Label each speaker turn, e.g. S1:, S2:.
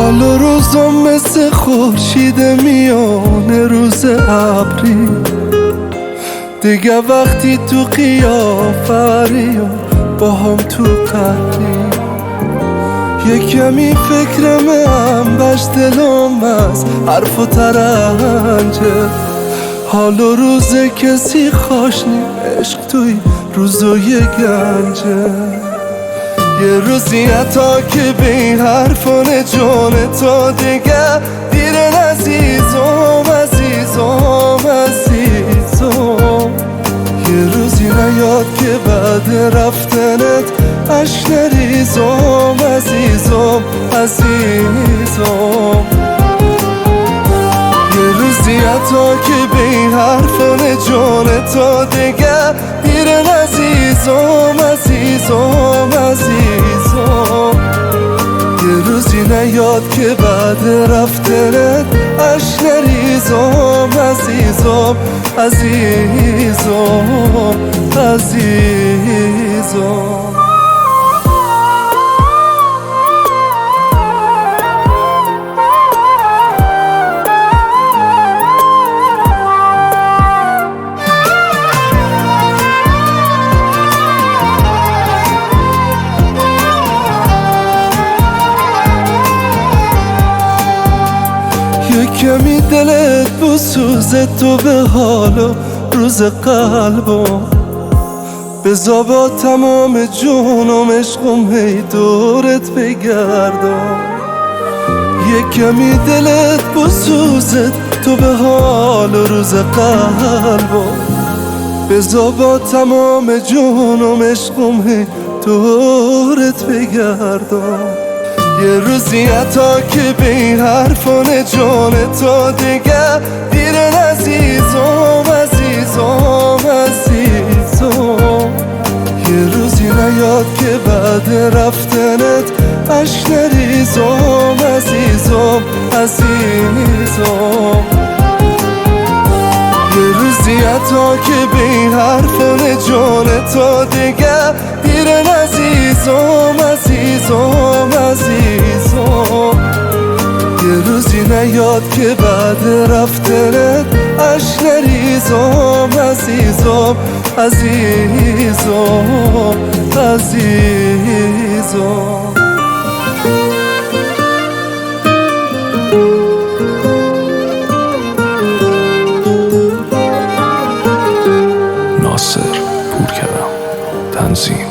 S1: حال و روزم مثل خورشید میانه روز ابری، دیگه وقتی تو قیافری و با هم تو قهری، یه کمی فکرم بش دلم از حرف و ترنجه. حال و روز کسی خوش نی، عشق توی روزای گنجه. یه روزی حتا که به این حرفان جان تا دیگه دیرن عزیزم عزیزم عزیزم. یه روزی نیاد که بعد رفتنت عشق نریزم عزیزم عزیزم. یه روزی حتا که به این حرفان جان تا دیگه دیرن عزیزم عزیزم عزیزم. یه روزی نیاد که بعد رفتنت عشق نریزم عزیزم عزیزم عزیزم. کمی دلت بسوزه تو به حال و روز قلبم، بذار با تمام جونم عشقم هی دورت بگردم. یه کمی دلت بسوزه تو به حال و روز قلبم، بذار با تمام جونم عشقم هی دورت بگردم. یه روزی حتا که به این حرفان جان تا دیگه دیرن عزیزم عزیزم عزیزم. یه روزی نیاد که بعد رفتنت عشق نریزم عزیزم عزیزم. یه روزی حتا که به این حرفان جان تا دیگه دیرن عزیزم عزیزم عزیزم. یه روزی نیاد که بعد رفتنت عشق نریزم عزیزم عزیزم عزیزم.
S2: ناصر پورکرم تنظیم